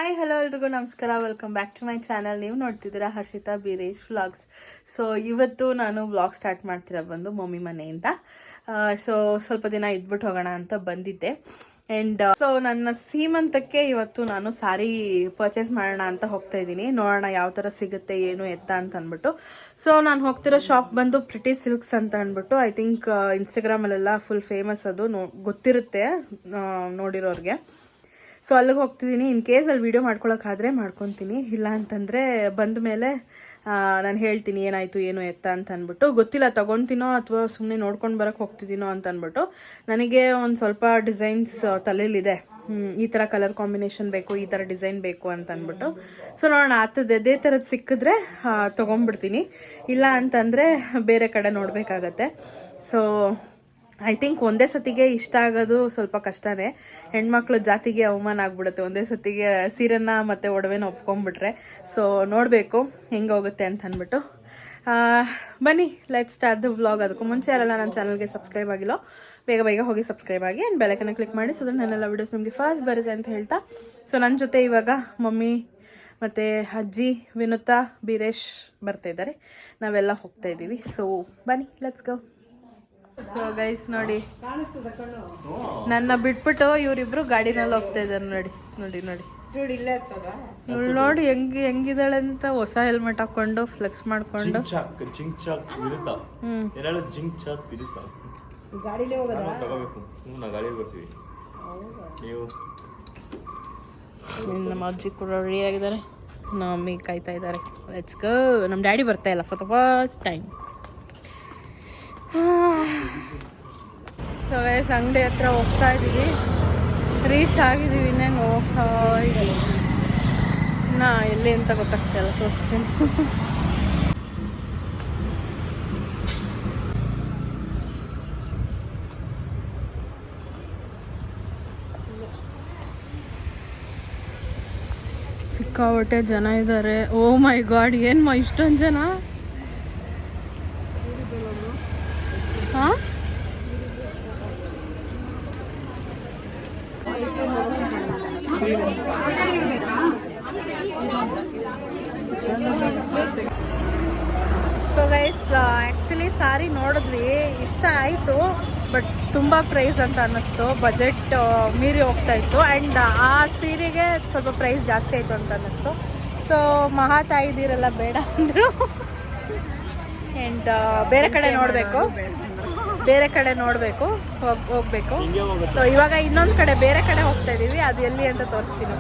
Hi hello ಎಲ್ರಿಗೂ ನಮಸ್ಕಾರ. Welcome back to my channel. ನೀವು ನೋಡ್ತಿದ್ದೀರಾ ಹರ್ಷಿತಾ ಬೀರೇಶ್ ವ್ಲಾಗ್ಸ್. ಸೊ ಇವತ್ತು ನಾನು ವ್ಲಾಗ್ ಸ್ಟಾರ್ಟ್ ಮಾಡ್ತಿರೋದು ಬಂದು ಮಮ್ಮಿ ಮನೆಯಿಂದ. ಸೊ ಸ್ವಲ್ಪ ದಿನ ಇದ್ಬಿಟ್ಟು ಹೋಗೋಣ ಅಂತ ಬಂದಿದ್ದೆ. ಆ್ಯಂಡ್ ಸೊ ನನ್ನ ಸೀಮಂತಕ್ಕೆ ಇವತ್ತು ನಾನು ಸಾರಿ ಪರ್ಚೇಸ್ ಮಾಡೋಣ ಅಂತ ಹೋಗ್ತಾ ಇದ್ದೀನಿ. ನೋಡೋಣ ಯಾವ ಥರ ಸಿಗುತ್ತೆ ಏನು ಎತ್ತ ಅಂತ ಅಂದ್ಬಿಟ್ಟು. ಸೊ ನಾನು ಹೋಗ್ತಿರೋ ಶಾಪ್ ಬಂದು ಪ್ರಿಟಿ ಸಿಲ್ಕ್ಸ್ ಅಂತ ಅಂದ್ಬಿಟ್ಟು, ಐ ಥಿಂಕ್ ಇನ್ಸ್ಟಾಗ್ರಾಮಲ್ಲೆಲ್ಲ ಫುಲ್ ಫೇಮಸ್, ಅದು ಗೊತ್ತಿರುತ್ತೆ ನೋಡಿರೋರಿಗೆ. ಸೊ ಅಲ್ಲಿಗೆ ಹೋಗ್ತಿದ್ದೀನಿ. ಇನ್ ಕೇಸ್ ಅಲ್ಲಿ ವೀಡಿಯೋ ಮಾಡ್ಕೊಳಕ್ಕಾದ್ರೆ ಮಾಡ್ಕೊತೀನಿ, ಇಲ್ಲ ಅಂತಂದರೆ ಬಂದ ಮೇಲೆ ನಾನು ಹೇಳ್ತೀನಿ ಏನಾಯಿತು ಏನು ಎತ್ತ ಅಂತ ಅಂದ್ಬಿಟ್ಟು. ಗೊತ್ತಿಲ್ಲ ತೊಗೊತೀನೋ ಅಥವಾ ಸುಮ್ಮನೆ ನೋಡ್ಕೊಂಡು ಬರೋಕ್ಕೆ ಹೋಗ್ತಿದ್ದೀನೋ ಅಂತ ಅಂದ್ಬಿಟ್ಟು. ನನಗೆ ಒಂದು ಸ್ವಲ್ಪ ಡಿಸೈನ್ಸ್ ತಲೆಯಲ್ಲಿದೆ, ಈ ಥರ ಕಲರ್ ಕಾಂಬಿನೇಷನ್ ಬೇಕು, ಈ ಥರ ಡಿಸೈನ್ ಬೇಕು ಅಂತ ಅಂದ್ಬಿಟ್ಟು. ಸೊ ನೋಡೋಣ, ಅದೇ ಥರದ್ದು ಸಿಕ್ಕಿದ್ರೆ ತೊಗೊಂಡ್ಬಿಡ್ತೀನಿ, ಇಲ್ಲ ಅಂತಂದರೆ ಬೇರೆ ಕಡೆ ನೋಡಬೇಕಾಗತ್ತೆ. ಸೊ ಐ ಥಿಂಕ್ ಒಂದೇ ಸತಿಗೆ ಇಷ್ಟ ಆಗೋದು ಸ್ವಲ್ಪ ಕಷ್ಟನೇ. ಹೆಣ್ಮಕ್ಳು ಜಾತಿಗೆ ಅವಮಾನ ಆಗ್ಬಿಡುತ್ತೆ ಒಂದೇ ಸತಿಗೆ ಸೀರೆನ ಮತ್ತು ಒಡವೆನ ಒಪ್ಕೊಂಡ್ಬಿಟ್ರೆ. ಸೊ ನೋಡಬೇಕು ಹೆಂಗೆ ಹೋಗುತ್ತೆ ಅಂತ ಅಂದ್ಬಿಟ್ಟು. ಬನ್ನಿ ಲೆಟ್ಸ್ ಸ್ಟಾರ್ಟ್ ದ ವ್ಲಾಗ್. ಅದಕ್ಕೂ ಮುಂಚೆ ಯಾರೆಲ್ಲ ನನ್ನ ಚಾನಲ್ಗೆ ಸಬ್ಸ್ಕ್ರೈಬ್ ಆಗಿಲ್ಲೋ ಬೇಗ ಹೋಗಿ ಸಬ್ಸ್ಕ್ರೈಬ್ ಆಗಿ ಆ್ಯಂಡ್ ಬೆಲೈಕನ್ನ ಕ್ಲಿಕ್ ಮಾಡಿ, ಸೊ ನನ್ನೆಲ್ಲ ವೀಡಿಯೋಸ್ ನಿಮಗೆ ಫಾಸ್ಟ್ ಬರುತ್ತೆ ಅಂತ ಹೇಳ್ತಾ. ಸೊ ನನ್ನ ಜೊತೆ ಇವಾಗ ಮಮ್ಮಿ ಮತ್ತು ಅಜ್ಜಿ ವಿನುತಾ ಬೀರೇಶ್ ಬರ್ತಾ ಇದ್ದಾರೆ. ನಾವೆಲ್ಲ ಹೋಗ್ತಾ ಇದ್ದೀವಿ. ಸೊ ಬನ್ನಿ ಲೆಟ್ಸ್ ಗೋ. ಸೊ ಗೈಸ್ ನೋಡಿ, ನನ್ನ ಬಿಟ್ಬಿಟ್ಟು ಇವರಿಬ್ರು ಗಾಡಿನಲ್ಲಿ ಹೋಗ್ತಾ ಇದ್ದಾರೆ. ನೋಡಿ ನೋಡಿ ಹೆಂಗಿದಾಳೆ ಅಂತ. ಹೊಸ ಹೆಲ್ಮೆಟ್ ಹಾಕೊಂಡು ಫ್ಲೆಕ್ಸ್ ಮಾಡ್ಕೊಂಡು ನಮ್ಮ ಅಜ್ಜಿ ಕೂಡ ರೆಡಿ ಆಗಿದ್ದಾರೆ, ನಮ್ಮ ಮಮ್ಮಿ ಕಾಯ್ತಾ ಇದ್ದಾರೆ. Let's go. ನಮ್ಮ ಡ್ಯಾಡಿ ಬರ್ತಾ ಇಲ್ಲ for the first time. So guys ಅಂಗಡಿ ಹತ್ರ ಹೋಗ್ತಾ ಇದ್ದೀವಿ, ರೀಚ್ ಆಗಿದ್ದೀವಿ. ಇನ್ನೇನು ಹೋಗ್ತಾ ಇದ್ದೀವಿ, ನಾ ಎಲ್ಲಿ ಅಂತ ಗೊತ್ತಾಗ್ತಾಯಿಲ್ಲ, ತೋರಿಸ್ತೀನಿ. ಸಿಕ್ಕಾಪಟ್ಟೆ ಜನ ಇದ್ದಾರೆ. ಓ ಮೈ ಗಾಡ್, ಏನು ಇಷ್ಟೊಂದು ಜನ. ಹಾಂ ಸೊ ಗೈಸ್ ಆ್ಯಕ್ಚುಲಿ ಸಾರಿ ನೋಡಿದ್ವಿ, ಇಷ್ಟ ಆಯಿತು, ಬಟ್ ತುಂಬ ಪ್ರೈಸ್ ಅಂತ ಅನ್ನಿಸ್ತು. ಬಜೆಟ್ ಮೀರಿ ಹೋಗ್ತಾ ಇತ್ತು. ಆ್ಯಂಡ್ ಆ ಸೀರೆಗೆ ಸ್ವಲ್ಪ ಪ್ರೈಸ್ ಜಾಸ್ತಿ ಆಯಿತು ಅಂತ ಅನ್ನಿಸ್ತು. ಸೊ ಮಹಾತಾಯಿದಿರೆಲ್ಲ ಬೇಡ ಅಂದರು. ಆ್ಯಂಡ್ ಬೇರೆ ಕಡೆ ನೋಡಬೇಕು ಹೋಗಬೇಕು. ಸೊ ಇವಾಗ ಇನ್ನೊಂದು ಕಡೆ ಬೇರೆ ಕಡೆ ಹೋಗ್ತಾ ಇದ್ದೀವಿ, ಅದು ಎಲ್ಲಿ ಅಂತ ತೋರಿಸ್ತೀನಿ.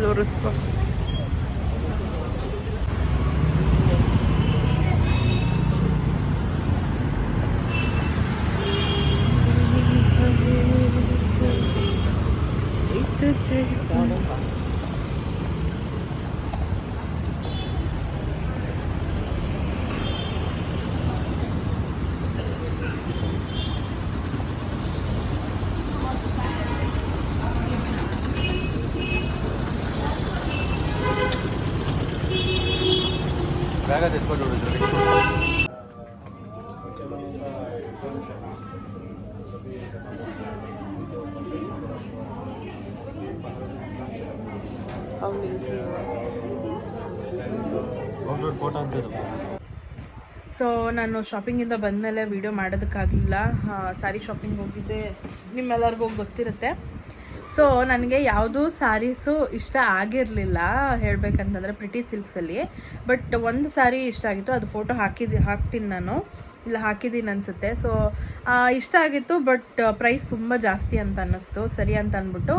Лориско. ಸೊ ನಾನು ಶಾಪಿಂಗಿಂದ ಬಂದಮೇಲೆ ವೀಡಿಯೋ ಮಾಡೋದಕ್ಕಾಗಲಿಲ್ಲ. ಸ್ಯಾರಿ ಶಾಪಿಂಗ್ ಹೋಗಿದ್ದೆ, ನಿಮ್ಮೆಲ್ಲರಿಗೂ ಗೊತ್ತಿರುತ್ತೆ. ಸೊ ನನಗೆ ಯಾವುದೂ ಸ್ಯಾರೀಸು ಇಷ್ಟ ಆಗಿರಲಿಲ್ಲ ಹೇಳಬೇಕಂತಂದರೆ ಪ್ರಿಟಿ ಸಿಲ್ಕ್ಸಲ್ಲಿ. ಬಟ್ ಒಂದು ಸ್ಯಾರಿ ಇಷ್ಟ ಆಗಿತ್ತು, ಅದು ಫೋಟೋ ಹಾಕ್ತೀನಿ ನಾನು, ಇಲ್ಲ ಹಾಕಿದ್ದೀನಿ ಅನಿಸುತ್ತೆ. ಸೊ ಇಷ್ಟ ಆಗಿತ್ತು, ಬಟ್ ಪ್ರೈಸ್ ತುಂಬ ಜಾಸ್ತಿ ಅಂತ ಅನ್ನಿಸ್ತು. ಸರಿ ಅಂತ ಅಂದ್ಬಿಟ್ಟು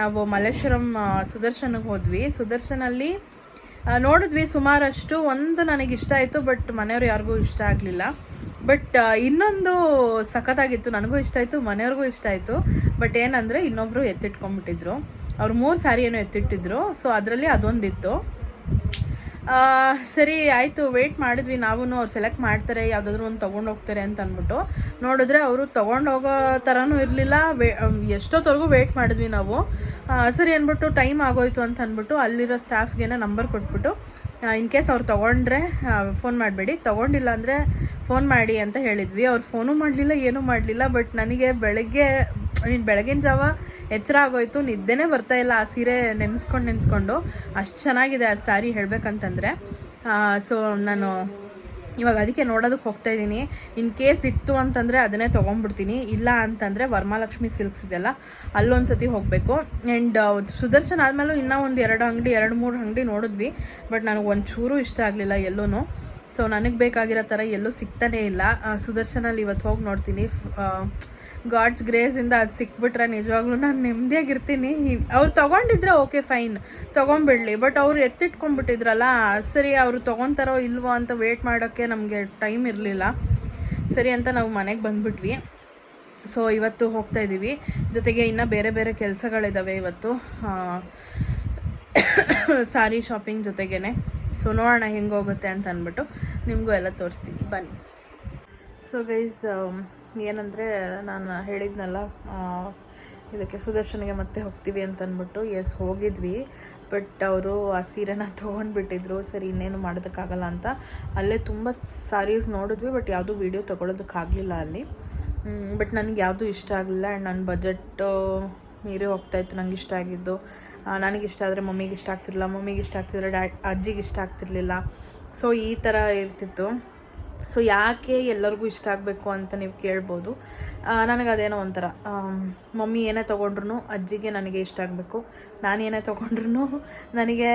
ನಾವು ಮಲ್ಲೇಶ್ವರಂ ಸುದರ್ಶನಿಗೆ ಹೋದ್ವಿ. ಸುದರ್ಶನಲ್ಲಿ ನೋಡಿದ್ವಿ ಸುಮಾರಷ್ಟು. ಒಂದು ನನಗೆ ಇಷ್ಟ ಆಯಿತು, ಬಟ್ ಮನೆಯವ್ರು ಯಾರಿಗೂ ಇಷ್ಟ ಆಗಲಿಲ್ಲ. ಬಟ್ ಇನ್ನೊಂದು ಸಖತ್ತಾಗಿತ್ತು, ನನಗೂ ಇಷ್ಟ ಆಯಿತು, ಮನೆಯವ್ರಿಗೂ ಇಷ್ಟ ಆಯಿತು. ಬಟ್ ಏನಂದರೆ ಇನ್ನೊಬ್ಬರು ಎತ್ತಿಟ್ಕೊಂಡ್ಬಿಟ್ಟಿದ್ರು, ಅವ್ರು 3 ಸ್ಯಾರಿ ಏನೋ ಎತ್ತಿಟ್ಟಿದ್ರು. ಸೊ ಅದರಲ್ಲಿ ಅದೊಂದಿತ್ತು. ಸರಿ ಆಯಿತು, ವೆಯ್ಟ್ ಮಾಡಿದ್ವಿ ನಾವು, ಅವ್ರು ಸೆಲೆಕ್ಟ್ ಮಾಡ್ತಾರೆ ಯಾವುದಾದ್ರೂ ಒಂದು ತೊಗೊಂಡು ಹೋಗ್ತಾರೆ ಅಂತ ಅಂದ್ಬಿಟ್ಟು. ನೋಡಿದ್ರೆ ಅವರು ತೊಗೊಂಡು ಹೋಗೋ ಥರನೂ ಇರಲಿಲ್ಲ. ಎಷ್ಟೊತ್ತವರೆಗೂ ವೆಯ್ಟ್ ಮಾಡಿದ್ವಿ ನಾವು. ಸರಿ ಅಂದ್ಬಿಟ್ಟು ಟೈಮ್ ಆಗೋಯ್ತು ಅಂತ ಅಂದ್ಬಿಟ್ಟು ಅಲ್ಲಿರೋ ಸ್ಟಾಫ್ಗೆ ನಂಬರ್ ಕೊಟ್ಬಿಟ್ಟು, ಇನ್ ಕೇಸ್ ಅವ್ರು ತೊಗೊಂಡ್ರೆ ಫೋನ್ ಮಾಡಬೇಡಿ, ತೊಗೊಂಡಿಲ್ಲ ಅಂದರೆ ಫೋನ್ ಮಾಡಿ ಅಂತ ಹೇಳಿದ್ವಿ. ಅವ್ರು ಫೋನು ಮಾಡಲಿಲ್ಲ, ಏನೂ ಮಾಡಲಿಲ್ಲ. ಬಟ್ ನನಗೆ ಬೆಳಗಿನ ಜಾವ ಎಚ್ಚರ ಆಗೋಯ್ತು, ನಿದ್ದೆನೇ ಬರ್ತಾಯಿಲ್ಲ ಆ ಸೀರೆ ನೆನೆಸ್ಕೊಂಡು. ಅಷ್ಟು ಚೆನ್ನಾಗಿದೆ ಆ ಸ್ಯಾರಿ ಹೇಳಬೇಕಂತಂದರೆ. ಸೊ ನಾನು ಇವಾಗ ಅದಕ್ಕೆ ನೋಡೋದಕ್ಕೆ ಹೋಗ್ತಾಯಿದ್ದೀನಿ. ಇನ್ ಕೇಸ್ ಇತ್ತು ಅಂತಂದರೆ ಅದನ್ನೇ ತೊಗೊಂಡ್ಬಿಡ್ತೀನಿ, ಇಲ್ಲ ಅಂತಂದರೆ ವರಮಹಾಲಕ್ಷ್ಮಿ ಸಿಲ್ಕ್ಸ್ ಇದೆಯಲ್ಲ ಅಲ್ಲೊಂದು ಸತಿ ಹೋಗಬೇಕು. ಆ್ಯಂಡ್ ಸುದರ್ಶನ್ ಆದಮೇಲೂ ಇನ್ನೂ ಒಂದು 2-3 ಅಂಗಡಿ ನೋಡಿದ್ವಿ. ಬಟ್ ನನಗೆ ಒಂಚೂರು ಇಷ್ಟ ಆಗಲಿಲ್ಲ ಎಲ್ಲೂ. ಸೊ ನನಗೆ ಬೇಕಾಗಿರೋ ಥರ ಎಲ್ಲೂ ಸಿಗ್ತಾನೇ ಇಲ್ಲ. ಸುದರ್ಶನಲ್ಲಿ ಇವತ್ತು ಹೋಗಿ ನೋಡ್ತೀನಿ. ಗಾಡ್ಸ್ ಗ್ರೇಸಿಂದ ಅದು ಸಿಕ್ಬಿಟ್ರೆ ನಿಜವಾಗ್ಲೂ ನಾನು ನೆಮ್ಮದಿಯಾಗಿರ್ತೀನಿ. ಅವ್ರು ತೊಗೊಂಡಿದ್ರೆ ಓಕೆ ಫೈನ್, ತೊಗೊಂಬಿಡಲಿ. ಬಟ್ ಅವರು ಎತ್ತಿಟ್ಕೊಂಡ್ಬಿಟ್ಟಿದ್ರಲ್ಲ, ಸರಿ ಅವರು ತೊಗೊತಾರೋ ಇಲ್ವೋ ಅಂತ ವೆಯ್ಟ್ ಮಾಡೋಕ್ಕೆ ನಮಗೆ ಟೈಮ್ ಇರಲಿಲ್ಲ. ಸರಿ ಅಂತ ನಾವು ಮನೆಗೆ ಬಂದುಬಿಟ್ವಿ. ಸೊ ಇವತ್ತು ಹೋಗ್ತಾಯಿದ್ದೀವಿ. ಜೊತೆಗೆ ಇನ್ನೂ ಬೇರೆ ಬೇರೆ ಕೆಲಸಗಳಿದ್ದಾವೆ ಇವತ್ತು, ಸಾರಿ ಶಾಪಿಂಗ್ ಜೊತೆಗೇ. ಸೊ ನೋಡೋಣ ಹೆಂಗೆ ಹೋಗುತ್ತೆ ಅಂತ ಅಂದ್ಬಿಟ್ಟು ನಿಮಗೂ ಎಲ್ಲ ತೋರಿಸ್ತೀನಿ ಬನ್ನಿ. ಸೊ ಗೈಸ್, ಏನಂದರೆ ನಾನು ಹೇಳಿದ್ನಲ್ಲ ಇದಕ್ಕೆ ಸುದರ್ಶನಿಗೆ ಮತ್ತೆ ಹೋಗ್ತೀವಿ ಅಂತ ಅಂದ್ಬಿಟ್ಟು. ಹೋಗಿದ್ವಿ. ಬಟ್ ಅವರು ಆ ಸೀರೆನ ತೊಗೊಂಡ್ಬಿಟ್ಟಿದ್ರು. ಸರಿ ಇನ್ನೇನು ಮಾಡೋದಕ್ಕಾಗಲ್ಲ ಅಂತ ಅಲ್ಲೇ ತುಂಬ ಸಾರೀಸ್ ನೋಡಿದ್ವಿ. ಬಟ್ ಯಾವುದೂ ವೀಡಿಯೋ ತೊಗೊಳೋದಕ್ಕಾಗಲಿಲ್ಲ ಅಲ್ಲಿ. ಬಟ್ ನನಗೆ ಯಾವುದೂ ಇಷ್ಟ ಆಗಲಿಲ್ಲ. ಆ್ಯಂಡ್ ನನ್ನ ಬಜೆಟ್ ಮೀರಿ ಹೋಗ್ತಾಯಿತ್ತು. ನಂಗೆ ಇಷ್ಟ ಆಗಿದ್ದು ನನಗೆ ಇಷ್ಟ ಆದರೆ ಮಮ್ಮಿಗೆ ಇಷ್ಟ ಆಗ್ತಿರಲಿಲ್ಲ, ಮಮ್ಮಿಗೆ ಇಷ್ಟ ಆಗ್ತಿದ್ರೆ ಅಜ್ಜಿಗೆ ಇಷ್ಟ ಆಗ್ತಿರ್ಲಿಲ್ಲ. ಸೊ ಈ ಥರ ಇರ್ತಿತ್ತು. ಸೊ ಯಾಕೆ ಎಲ್ಲರಿಗೂ ಇಷ್ಟ ಆಗಬೇಕು ಅಂತ ನೀವು ಕೇಳ್ಬೋದು. ನನಗೆ ಅದೇನೋ ಒಂಥರ, ಮಮ್ಮಿ ಏನೇ ತೊಗೊಂಡ್ರು ಅಜ್ಜಿಗೆ ನನಗೆ ಇಷ್ಟ ಆಗಬೇಕು, ನಾನು ಏನೇ ತೊಗೊಂಡ್ರು ನನಗೆ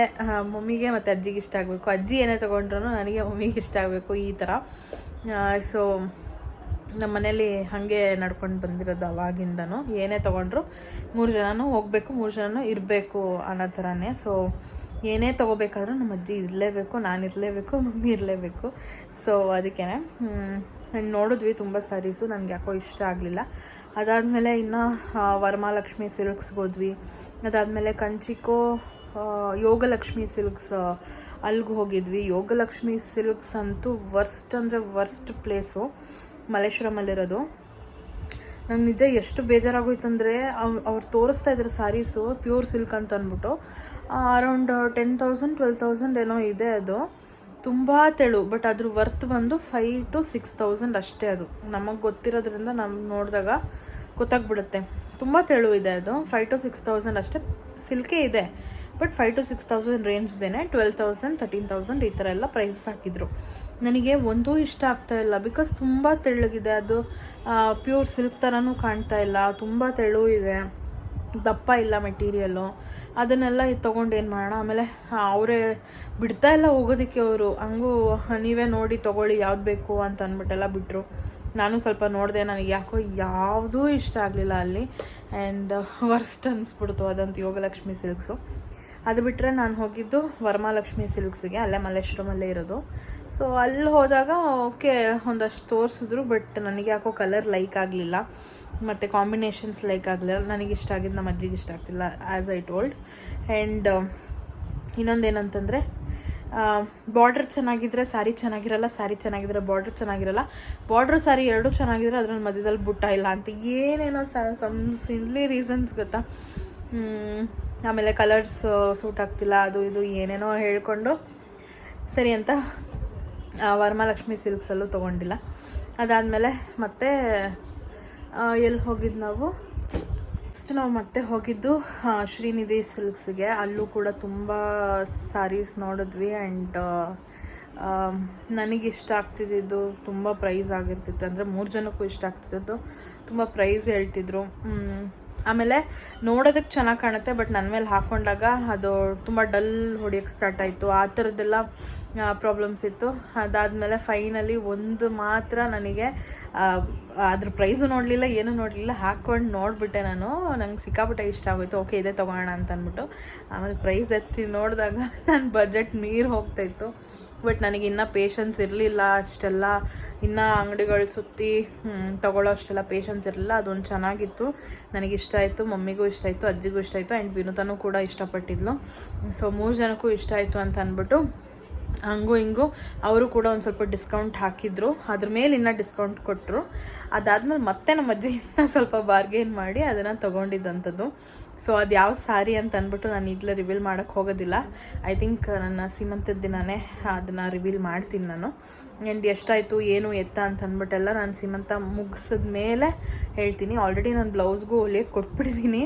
ಮಮ್ಮಿಗೆ ಮತ್ತು ಅಜ್ಜಿಗೆ ಇಷ್ಟ ಆಗಬೇಕು, ಅಜ್ಜಿ ಏನೇ ತೊಗೊಂಡ್ರು ನನಗೆ ಮಮ್ಮಿಗೆ ಇಷ್ಟ ಆಗಬೇಕು, ಈ ಥರ. ಸೊ ನಮ್ಮ ಮನೇಲಿ ಹಾಗೆ ನಡ್ಕೊಂಡು ಬಂದಿರೋದು ಅವಾಗಿಂದನೂ. ಏನೇ ತೊಗೊಂಡ್ರು 3 ಜನನೂ ಹೋಗಬೇಕು, 3 ಜನನೂ ಇರಬೇಕು ಅನ್ನೋ ಥರನೇ. ಸೊ ಏನೇ ತೊಗೋಬೇಕಾದ್ರೂ ನಮ್ಮ ಅಜ್ಜಿ ಇರಲೇಬೇಕು, ನಾನು ಇರಲೇಬೇಕು, ಮಮ್ಮಿ ಇರಲೇಬೇಕು. ಸೊ ಅದಕ್ಕೇ ನೋಡಿದ್ವಿ ತುಂಬ ಸ್ಯಾರೀಸು. ನನಗೆ ಯಾಕೋ ಇಷ್ಟ ಆಗಲಿಲ್ಲ. ಅದಾದಮೇಲೆ ಇನ್ನು ವರಮಹಾಲಕ್ಷ್ಮಿ ಸಿಲ್ಕ್ಸ್ಗೆ ಹೋದ್ವಿ. ಅದಾದಮೇಲೆ ಕಂಚಿಕೋ ಯೋಗಲಕ್ಷ್ಮಿ ಸಿಲ್ಕ್ಸ್ ಅಲ್ಲಿಗೆ ಹೋಗಿದ್ವಿ. ಯೋಗಲಕ್ಷ್ಮಿ ಸಿಲ್ಕ್ಸ್ ಅಂತೂ ವರ್ಸ್ಟ್ ಅಂದರೆ ವರ್ಸ್ಟ್ ಪ್ಲೇಸು, ಮಲ್ಲೇಶ್ವರಮಲ್ಲಿರೋದು. ನಂಗೆ ನಿಜ ಎಷ್ಟು ಬೇಜಾರಾಗೋಯ್ತು ಅಂದರೆ, ಅವ್ರು ತೋರಿಸ್ತಾ ಇದ್ದಾರೆ ಸ್ಯಾರೀಸು ಪ್ಯೂರ್ ಸಿಲ್ಕ್ ಅಂತ ಅಂದ್ಬಿಟ್ಟು. ಅರೌಂಡ್ 10,000 12,000 ಏನೋ ಇದೆ ಅದು. ತುಂಬ ತೆಳು. ಬಟ್ ಅದ್ರ ವರ್ತ್ ಬಂದು 5,000 to 6,000 ಅಷ್ಟೇ. ಅದು ನಮಗೆ ಗೊತ್ತಿರೋದ್ರಿಂದ ನಾವು ನೋಡಿದಾಗ ಗೊತ್ತಾಗ್ಬಿಡುತ್ತೆ. ತುಂಬ ತೆಳು ಇದೆ ಅದು. 5,000 to 6,000 ಅಷ್ಟೇ ಸಿಲ್ಕೇ ಇದೆ. ಬಟ್ 5,000 to 6,000 ರೇಂಜ್ದೇನೆ 12,000 13,000 ಈ ಥರ ಎಲ್ಲ ಪ್ರೈಸಸ್ ಹಾಕಿದ್ರು. ನನಗೆ ಒಂದೂ ಇಷ್ಟ ಆಗ್ತಾಯಿಲ್ಲ. ಬಿಕಾಸ್ ತುಂಬ ತೆಳ್ಳಗಿದೆ ಅದು. ಪ್ಯೂರ್ ಸಿಲ್ಕ್ ಥರನೂ ಕಾಣ್ತಾ ಇಲ್ಲ, ತುಂಬ ತೆಳು ಇದೆ, ದಪ್ಪ ಇಲ್ಲ ಮೆಟೀರಿಯಲ್ಲು. ಅದನ್ನೆಲ್ಲ ತೊಗೊಂಡು ಏನು ಮಾಡೋಣ. ಆಮೇಲೆ ಅವರೇ ಬಿಡ್ತಾ ಇಲ್ಲ ಹೋಗೋದಕ್ಕೆ. ಅವರು ಹಂಗೂ ನೀವೇ ನೋಡಿ ತೊಗೊಳ್ಳಿ ಯಾವ್ದು ಬೇಕು ಅಂತ ಅಂದ್ಬಿಟ್ಟೆಲ್ಲ ಬಿಟ್ಟರು. ನಾನು ಸ್ವಲ್ಪ ನೋಡಿದೆ, ನನಗೆ ಯಾಕೋ ಯಾವುದೂ ಇಷ್ಟ ಆಗಲಿಲ್ಲ ಅಲ್ಲಿ. ಆ್ಯಂಡ್ ವರ್ಸ್ಟ್ ಅನಿಸ್ಬಿಡ್ತು ಅದಂತೂ ಯೋಗಲಕ್ಷ್ಮಿ ಸಿಲ್ಕ್ಸು. ಅದು ಬಿಟ್ಟರೆ ನಾನು ಹೋಗಿದ್ದು ವರಮಹಾಲಕ್ಷ್ಮಿ ಸಿಲ್ಕ್ಸಿಗೆ, ಅಲ್ಲೇ ಮಲ್ಲೇಶ್ವರಮಲ್ಲೇ ಇರೋದು. ಸೊ ಅಲ್ಲಿ ಹೋದಾಗ ಓಕೆ ಒಂದಷ್ಟು ತೋರಿಸಿದ್ರು. ಬಟ್ ನನಗೆ ಯಾಕೋ ಕಲರ್ ಲೈಕ್ ಆಗಲಿಲ್ಲ, ಮತ್ತು ಕಾಂಬಿನೇಷನ್ಸ್ ಲೈಕ್ ಆಗಲಿಲ್ಲ. ನನಗೆ ಇಷ್ಟ ಆಗಿದ್ದು ನಮ್ಮ ಅಜ್ಜಿಗೆ ಇಷ್ಟ ಆಗ್ತಿಲ್ಲ, ಆ್ಯಸ್ ಐ ಟೋಲ್ಡ್. ಆ್ಯಂಡ್ ಇನ್ನೊಂದೇನಂತಂದರೆ, ಬಾರ್ಡ್ರ್ ಚೆನ್ನಾಗಿದ್ದರೆ ಸ್ಯಾರಿ ಚೆನ್ನಾಗಿರಲ್ಲ, ಸ್ಯಾರಿ ಚೆನ್ನಾಗಿದ್ರೆ ಬಾರ್ಡ್ರ್ ಚೆನ್ನಾಗಿರಲ್ಲ, ಬಾರ್ಡ್ರ್ ಸ್ಯಾರಿ ಎರಡೂ ಚೆನ್ನಾಗಿದ್ರೆ ಅದ್ರಲ್ಲಿ ಮಧ್ಯದಲ್ಲಿ ಬುಟ್ಟ ಇಲ್ಲ ಅಂತ ಏನೇನೋ ಸಮ್ ಸಿನ್ಲಿ ರೀಸನ್ಸ್ ಗೊತ್ತಾ. ಆಮೇಲೆ ಕಲರ್ಸ್ ಸೂಟ್ ಆಗ್ತಿಲ್ಲ, ಅದು ಇದು ಏನೇನೋ ಹೇಳ್ಕೊಂಡು ಸರಿ ಅಂತ ವರಮಹಾಲಕ್ಷ್ಮಿ ಸಿಲ್ಕ್ಸಲ್ಲೂ ತೊಗೊಂಡಿಲ್ಲ. ಅದಾದಮೇಲೆ ಮತ್ತೆ ಎಲ್ಲಿ ಹೋಗಿದ್ದು ನಾವು ಮತ್ತೆ ಹೋಗಿದ್ದು ಶ್ರೀನಿಧಿ ಸಿಲ್ಕ್ಸ್ಗೆ. ಅಲ್ಲೂ ಕೂಡ ತುಂಬ ಸ್ಯಾರೀಸ್ ನೋಡಿದ್ವಿ. ಆ್ಯಂಡ್ ನನಗಿಷ್ಟ ಆಗ್ತಿದ್ದು ತುಂಬ ಪ್ರೈಸ್ ಆಗಿರ್ತಿತ್ತು. ಅಂದರೆ 3 ಜನಕ್ಕೂ ಇಷ್ಟ ಆಗ್ತಿದ್ದು, ತುಂಬ ಪ್ರೈಸ್ ಹೇಳ್ತಿದ್ರು. ಆಮೇಲೆ ನೋಡೋದಕ್ಕೆ ಚೆನ್ನಾಗಿ ಕಾಣುತ್ತೆ, ಬಟ್ ನನ್ನ ಮೇಲೆ ಹಾಕ್ಕೊಂಡಾಗ ಅದು ತುಂಬ ಡಲ್ ಹೊಡಿಯೋಕ್ಕೆ ಸ್ಟಾರ್ಟ್ ಆಯಿತು. ಆ ಥರದ್ದೆಲ್ಲ ಪ್ರಾಬ್ಲಮ್ಸ್ ಇತ್ತು. ಅದಾದಮೇಲೆ ಫೈನಲಿ ಒಂದು ಮಾತ್ರ ನನಗೆ ಅದ್ರ ಪ್ರೈಸು ನೋಡಲಿಲ್ಲ, ಏನೂ ನೋಡಲಿಲ್ಲ, ಹಾಕ್ಕೊಂಡು ನೋಡಿಬಿಟ್ಟೆ ನಾನು. ನಂಗೆ ಸಿಕ್ಕಾಪಟ್ಟೆ ಇಷ್ಟ ಆಗೋಯ್ತು. ಓಕೆ ಇದೇ ತೊಗೊಳ್ಳೋಣ ಅಂತ ಅಂದ್ಬಿಟ್ಟು ಆಮೇಲೆ ಪ್ರೈಸ್ ಎತ್ತಿ ನೋಡಿದಾಗ ನನ್ನ ಬಜೆಟ್ ಮೀರಿ ಹೋಗ್ತಾಯಿತ್ತು. ಬಟ್ ನನಗೆ ಇನ್ನೂ ಪೇಷನ್ಸ್ ಇರಲಿಲ್ಲ ಅಷ್ಟೆಲ್ಲ, ಇನ್ನೂ ಅಂಗಡಿಗಳು ಸುತ್ತಿ ತೊಗೊಳ್ಳೋ ಅಷ್ಟೆಲ್ಲ ಪೇಷನ್ಸ್ ಇರಲಿಲ್ಲ. ಅದೊಂದು ಚೆನ್ನಾಗಿತ್ತು, ನನಗಿಷ್ಟ ಆಯಿತು, ಮಮ್ಮಿಗೂ ಇಷ್ಟ ಆಯಿತು, ಅಜ್ಜಿಗೂ ಇಷ್ಟ ಆಯಿತು. ಆ್ಯಂಡ್ ವಿನುತಾನೂ ಕೂಡ ಇಷ್ಟಪಟ್ಟಿದ್ಲು. ಸೊ 3 ಜನಕ್ಕೂ ಇಷ್ಟ ಆಯಿತು ಅಂತ ಅಂದ್ಬಿಟ್ಟು ಹಂಗೂ ಹಿಂಗೂ ಅವರು ಕೂಡ ಒಂದು ಸ್ವಲ್ಪ ಡಿಸ್ಕೌಂಟ್ ಹಾಕಿದ್ರು, ಅದ್ರ ಮೇಲೆ ಇನ್ನೂ ಡಿಸ್ಕೌಂಟ್ ಕೊಟ್ಟರು. ಅದಾದಮೇಲೆ ಮತ್ತೆ ನಮ್ಮ ಅಜ್ಜಿ ಇನ್ನೂ ಸ್ವಲ್ಪ ಬಾರ್ಗೇನ್ ಮಾಡಿ ಅದನ್ನು ತೊಗೊಂಡಿದ್ದಂಥದ್ದು. ಸೊ ಅದು ಯಾವ ಸ್ಯಾರಿ ಅಂತ ಅಂದ್ಬಿಟ್ಟು ನಾನು ಈಗಲೇ ರಿವೀಲ್ ಮಾಡೋಕ್ಕೆ ಹೋಗೋದಿಲ್ಲ. ಐ ಥಿಂಕ್ ನನ್ನ ಸೀಮಂತದ ದಿನವೇ ಅದನ್ನು ರಿವೀಲ್ ಮಾಡ್ತೀನಿ ನಾನು. ಆ್ಯಂಡ್ ಎಷ್ಟಾಯಿತು ಏನು ಎತ್ತ ಅಂತ ಅಂದ್ಬಿಟ್ಟೆಲ್ಲ ನಾನು ಸೀಮಂತ ಮುಗಿಸಿದ ಮೇಲೆ ಹೇಳ್ತೀನಿ. ಆಲ್ರೆಡಿ ನಾನು ಬ್ಲೌಸ್ಗೂ ಹೊಲಿಯಕ್ಕೆ ಕೊಟ್ಬಿಟ್ಟಿದ್ದೀನಿ.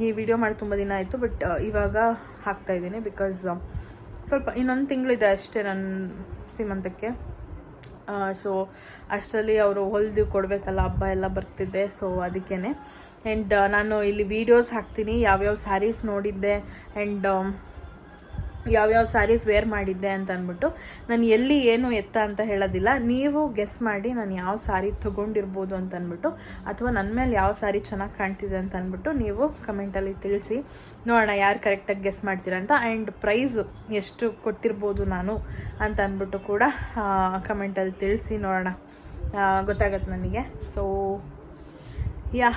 ಈ ವಿಡಿಯೋ ಮಾಡಿ ತುಂಬ ದಿನ ಆಯಿತು, ಬಟ್ ಇವಾಗ ಹಾಕ್ತಾಯಿದ್ದೀನಿ ಬಿಕಾಸ್ ಸ್ವಲ್ಪ ಇನ್ನೊಂದು ತಿಂಗಳಿದೆ ಅಷ್ಟೇ ನನ್ನ ಸೀಮಂತಕ್ಕೆ. ಸೊ ಅಷ್ಟರಲ್ಲಿ ಅವರು ಹೊಲಿದು ಕೊಡಬೇಕಲ್ಲ, ಹಬ್ಬ ಎಲ್ಲ ಬರ್ತಿದ್ದೆ. ಸೊ ಅದಕ್ಕೇ. ಆ್ಯಂಡ್ ನಾನು ಇಲ್ಲಿ ವೀಡಿಯೋಸ್ ಹಾಕ್ತೀನಿ ಯಾವ್ಯಾವ ಸ್ಯಾರೀಸ್ ನೋಡಿದ್ದೆ ಆ್ಯಂಡ್ ಯಾವ್ಯಾವ ಸ್ಯಾರೀಸ್ ವೇರ್ ಮಾಡಿದ್ದೆ ಅಂತ ಅಂದ್ಬಿಟ್ಟು. ನಾನು ಎಲ್ಲಿ ಏನು ಎತ್ತ ಅಂತ ಹೇಳೋದಿಲ್ಲ, ನೀವು ಗೆಸ್ ಮಾಡಿ ನಾನು ಯಾವ ಸ್ಯಾರಿ ತೊಗೊಂಡಿರ್ಬೋದು ಅಂತ ಅಂದ್ಬಿಟ್ಟು, ಅಥವಾ ನನ್ನ ಮೇಲೆ ಯಾವ ಸ್ಯಾರಿ ಚೆನ್ನಾಗಿ ಕಾಣ್ತಿದೆ ಅಂತ ಅಂದ್ಬಿಟ್ಟು ನೀವು ಕಮೆಂಟಲ್ಲಿ ತಿಳಿಸಿ ನೋಡೋಣ ಯಾರು ಕರೆಕ್ಟಾಗಿ ಗೆಸ್ ಮಾಡ್ತೀರ ಅಂತ. ಆ್ಯಂಡ್ ಪ್ರೈಸ್ ಎಷ್ಟು ಕೊಟ್ಟಿರ್ಬೋದು ನಾನು ಅಂತ ಅಂದ್ಬಿಟ್ಟು ಕೂಡ ಕಮೆಂಟಲ್ಲಿ ತಿಳಿಸಿ ನೋಡೋಣ, ಗೊತ್ತಾಗತ್ತೆ ನನಗೆ. ಸೊ ಯಾ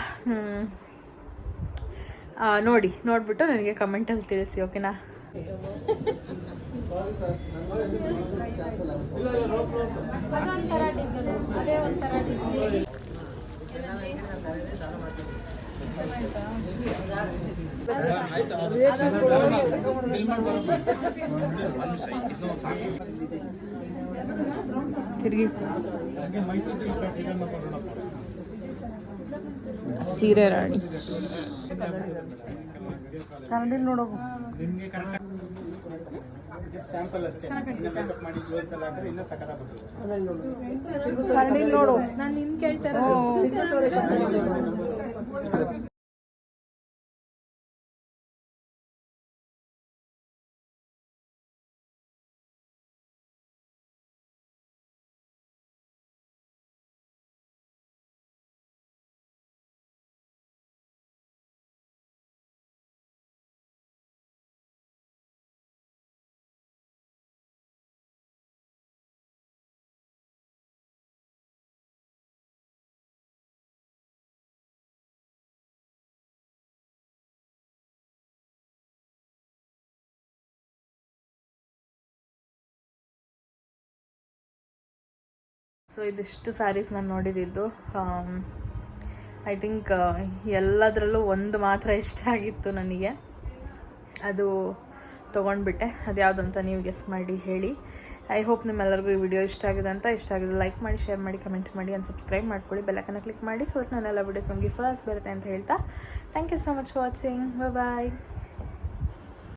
ನೋಡಿಬಿಟ್ಟು ನನಗೆ ಕಮೆಂಟಲ್ಲಿ ತಿಳಿಸಿ, ಓಕೆನಾ? ತಿರುಗಿ ಸೀರೆ ರಾಣಿ ಕನ್ನಡಿಲ್ ನೋಡೋದು ಕನ್ನಡಿಲ್ ನೋಡು. ನಾನು ನಿನ್ ಕೇಳ್ತಾರ ಸೊ ಇದಿಷ್ಟು ಸ್ಯಾರೀಸ್ ನಾನು ನೋಡಿದ್ದು. ಐ ಥಿಂಕ್ ಎಲ್ಲದರಲ್ಲೂ ಒಂದು ಮಾತ್ರ ಇಷ್ಟ ಆಗಿತ್ತು ನನಗೆ, ಅದು ತೊಗೊಂಡ್ಬಿಟ್ಟೆ. ಅದು ಯಾವುದು ಅಂತ ನೀವು ಗೆಸ್ ಮಾಡಿ ಹೇಳಿ. ಐ ಹೋಪ್ ನಿಮ್ಮೆಲ್ಲರಿಗೂ ಈ ವಿಡಿಯೋ ಇಷ್ಟ ಆಗಿದೆ ಅಂತ. ಇಷ್ಟ ಆಗಿದೆ ಲೈಕ್ ಮಾಡಿ, ಶೇರ್ ಮಾಡಿ, ಕಮೆಂಟ್ ಮಾಡಿ, ಆ್ಯಂಡ್ ಸಬ್ಸ್ಕ್ರೈಬ್ ಮಾಡ್ಕೊಳ್ಳಿ. ಬೆಲ್ಲೈಕನ್ನ ಕ್ಲಿಕ್ ಮಾಡಿ, ಸೊ ನಾನೆಲ್ಲ ವಿಡಿಯೋಸ್ ನಮಗೆ ಫಸ್ಟ್ ಬರುತ್ತೆ ಅಂತ ಹೇಳ್ತಾ thank you so much for watching. Bye.